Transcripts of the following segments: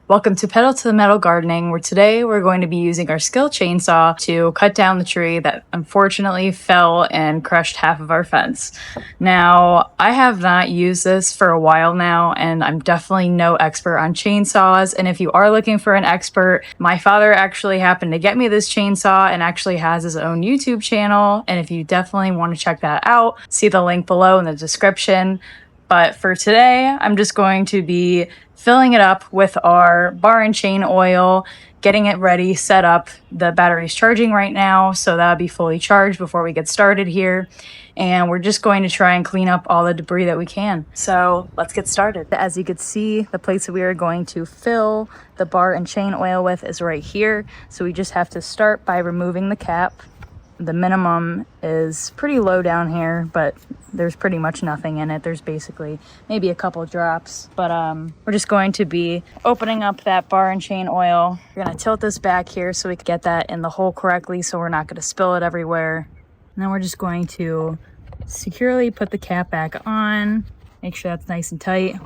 Welcome to Pedal to the Metal Gardening, where today we're going to be using our Skil chainsaw to cut down the tree that unfortunately fell and crushed half of our fence. Now, I have not used this for a while now, and I'm definitely no expert on chainsaws, and if you are looking for an expert, my father actually happened to get me this chainsaw and actually has his own YouTube channel, and if you definitely want to check that out, see the link below in the description. But for today, I'm just going to be filling it up with our bar and chain oil, getting it ready, set up. The battery's charging right now, so that'll be fully charged before we get started here. And we're just going to try and clean up all the debris that we can. So let's get started. As you can see, the place that we are going to fill the bar and chain oil with is right here. So we just have to start by removing the cap. The minimum is pretty low down here, but there's pretty much nothing in it. There's basically maybe a couple drops, but we're just going to be opening up that bar and chain oil. We're going to tilt this back here so we can get that in the hole correctly, so we're not going to spill it everywhere. And then we're just going to securely put the cap back on, make sure that's nice and tight.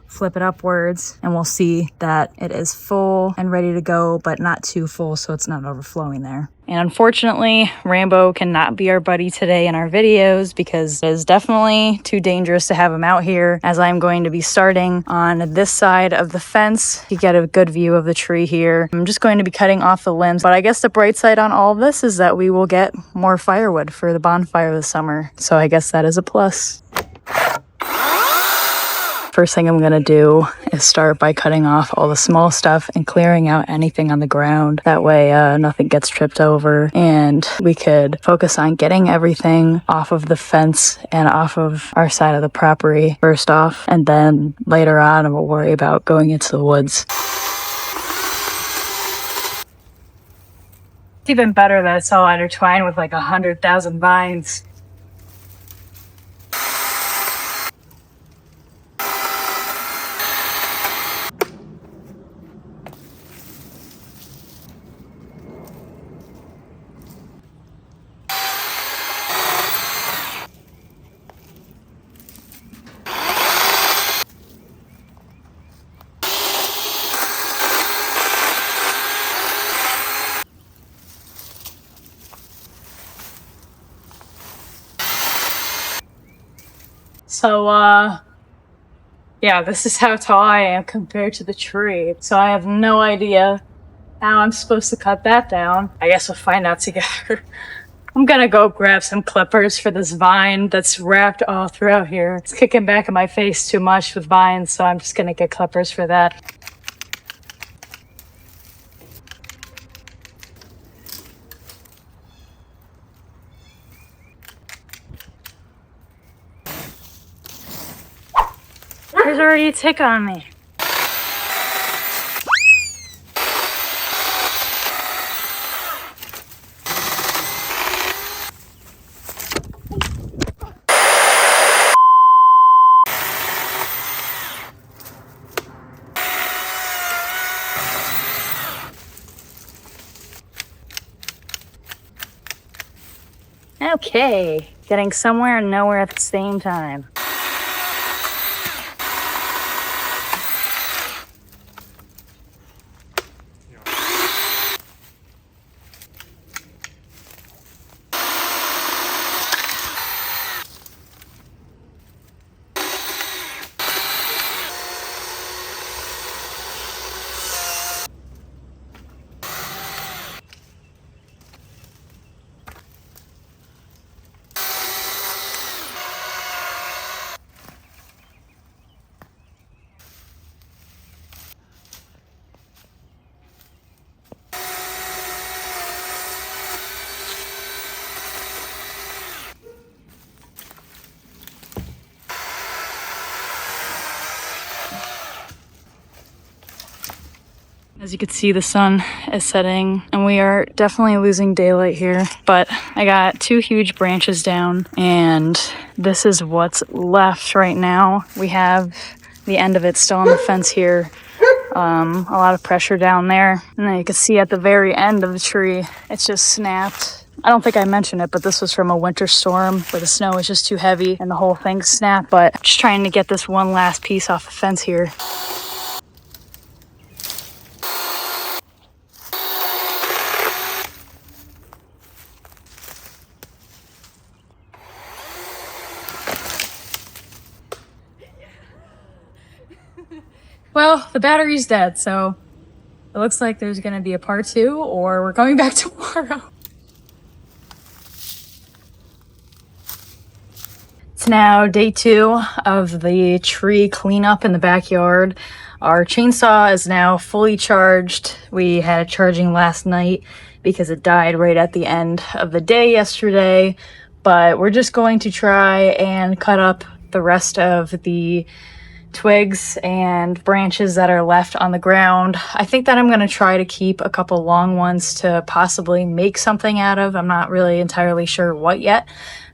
Flip it upwards, and we'll see that it is full and ready to go, but not too full so it's not overflowing there. And unfortunately, Rambo cannot be our buddy today in our videos because it is definitely too dangerous to have him out here, as I'm going to be starting on this side of the fence to get a good view of the tree here. I'm just going to be cutting off the limbs, but I guess the bright side on all of this is that we will get more firewood for the bonfire this summer. So I guess that is a plus. First thing I'm going to do is start by cutting off all the small stuff and clearing out anything on the ground. That way nothing gets tripped over, and we could focus on getting everything off of the fence and off of our side of the property first off, and then later on we'll worry about going into the woods. It's even better that it's all intertwined with like 100,000 vines. So, yeah, this is how tall I am compared to the tree. So I have no idea how I'm supposed to cut that down. I guess we'll find out together. I'm gonna go grab some clippers for this vine that's wrapped all throughout here. It's kicking back in my face too much with vines, so I'm just gonna get clippers for that. There's already a tick on me. Okay, getting somewhere and nowhere at the same time. As you can see, the sun is setting and we are definitely losing daylight here, but I got 2 huge branches down and this is what's left right now. We have the end of it still on the fence here. A lot of pressure down there, and then you can see at the very end of the tree it's just snapped. I don't think I mentioned it, but this was from a winter storm where the snow was just too heavy and the whole thing snapped. But just trying to get this one last piece off the fence here. Well, the battery's dead, so it looks like there's gonna be a part 2 or we're coming back tomorrow. It's now day 2 of the tree cleanup in the backyard. Our chainsaw is now fully charged. We had it charging last night because it died right at the end of the day yesterday. But we're just going to try and cut up the rest of the twigs and branches that are left on the ground. I think that I'm going to try to keep a couple long ones to possibly make something out of. I'm not really entirely sure what yet,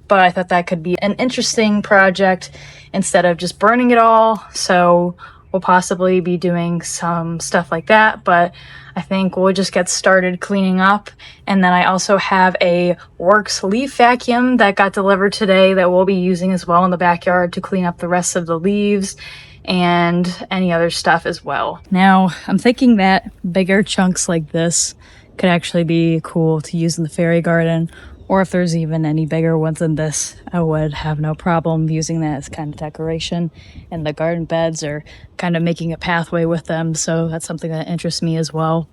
but I thought that could be an interesting project instead of just burning it all. So we'll possibly be doing some stuff like that, but I think we'll just get started cleaning up. And then I also have a WORX Leaf Vacuum that got delivered today that we'll be using as well in the backyard to clean up the rest of the leaves and any other stuff as well. Now, I'm thinking that bigger chunks like this could actually be cool to use in the fairy garden, or if there's even any bigger ones than this, I would have no problem using that as kind of decoration. And the garden beds are kind of making a pathway with them, so that's something that interests me as well.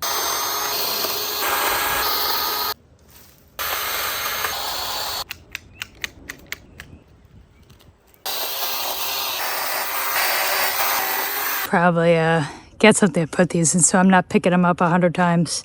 Probably get something to put these in so I'm not picking them up 100 times.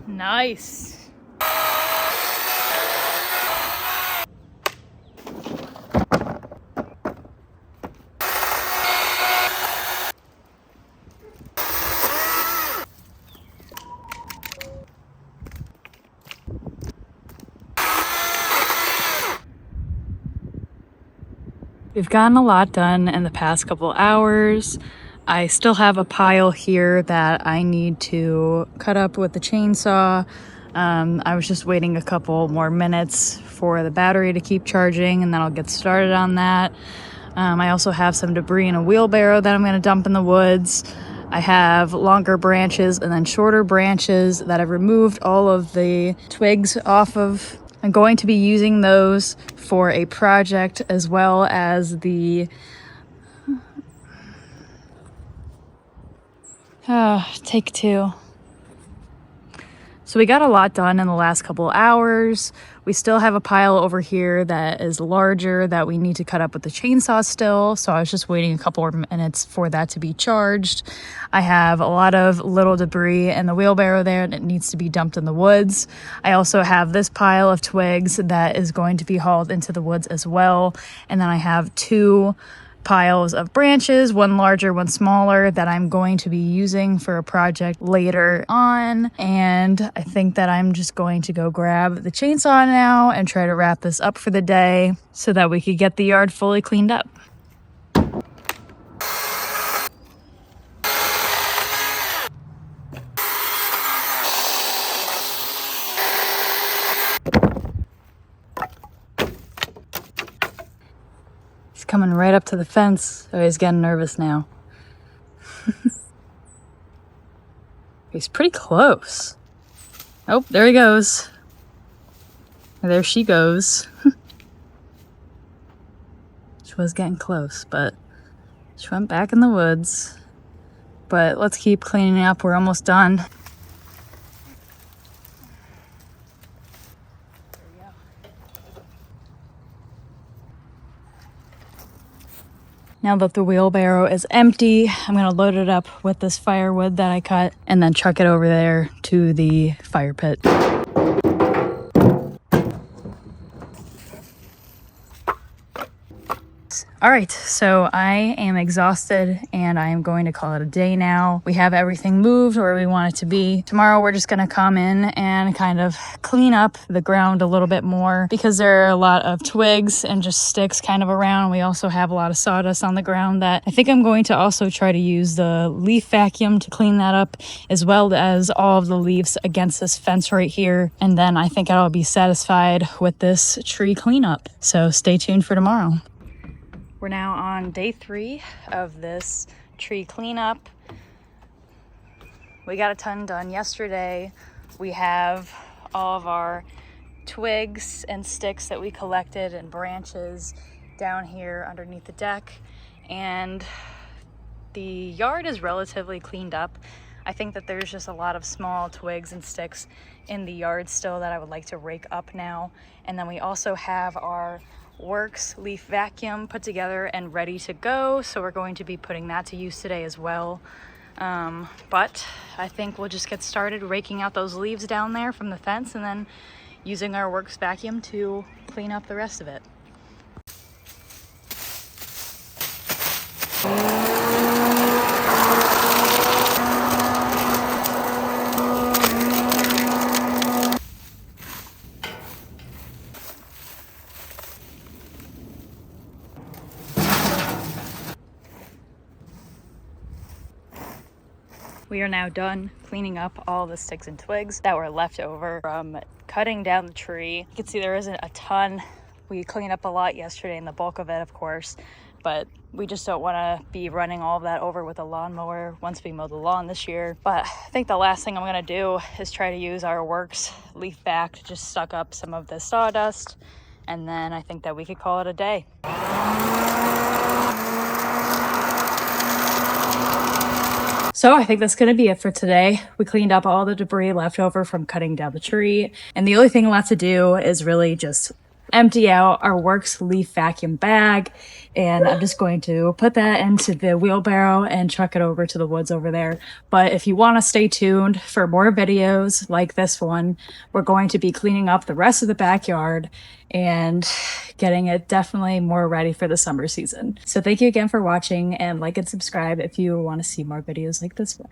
Nice. We've gotten a lot done in the past couple hours. I still have a pile here that I need to cut up with the chainsaw. I was just waiting a couple more minutes for the battery to keep charging, and then I'll get started on that. I also have some debris in a wheelbarrow that I'm going to dump in the woods. I have longer branches and then shorter branches that I've removed all of the twigs off of. I'm going to be using those for a project as well as the take 2. So we got a lot done in the last couple hours. We still have a pile over here that is larger that we need to cut up with the chainsaw still. So I was just waiting a couple more minutes for that to be charged. I have a lot of little debris in the wheelbarrow there and it needs to be dumped in the woods. I also have this pile of twigs that is going to be hauled into the woods as well. And then I have 2 piles of branches, one larger, one smaller, that I'm going to be using for a project later on. And I think that I'm just going to go grab the chainsaw now and try to wrap this up for the day so that we could get the yard fully cleaned up. Coming right up to the fence. Oh, he's getting nervous now. He's pretty close. Oh, there he goes. There she goes. She was getting close, but she went back in the woods. But let's keep cleaning up. We're almost done. Now that the wheelbarrow is empty, I'm going to load it up with this firewood that I cut and then chuck it over there to the fire pit. All right, so I am exhausted and I am going to call it a day now. We have everything moved where we want it to be. Tomorrow we're just going to come in and kind of clean up the ground a little bit more because there are a lot of twigs and just sticks kind of around. We also have a lot of sawdust on the ground that I think I'm going to also try to use the leaf vacuum to clean that up, as well as all of the leaves against this fence right here. And then I think I'll be satisfied with this tree cleanup. So stay tuned for tomorrow. We're now on day 3 of this tree cleanup. We got a ton done yesterday. We have all of our twigs and sticks that we collected and branches down here underneath the deck. And the yard is relatively cleaned up. I think that there's just a lot of small twigs and sticks in the yard still that I would like to rake up now. And then we also have our WORX Leaf Vacuum put together and ready to go, so we're going to be putting that to use today as well. But I think we'll just get started raking out those leaves down there from the fence and then using our WORX vacuum to clean up the rest of it. We are now done cleaning up all the sticks and twigs that were left over from cutting down the tree. You can see there isn't a ton. We cleaned up a lot yesterday, and the bulk of it, of course, but we just don't want to be running all of that over with a lawnmower once we mow the lawn this year. But I think the last thing I'm going to do is try to use our WORX Leaf Vac to just suck up some of the sawdust, and then I think that we could call it a day. So I think that's going to be it for today. We cleaned up all the debris left over from cutting down the tree. And the only thing left to do is really just empty out our WORX Leaf Vacuum bag. And I'm just going to put that into the wheelbarrow and truck it over to the woods over there. But if you want to stay tuned for more videos like this one, we're going to be cleaning up the rest of the backyard and getting it definitely more ready for the summer season. So thank you again for watching, and like and subscribe if you want to see more videos like this one.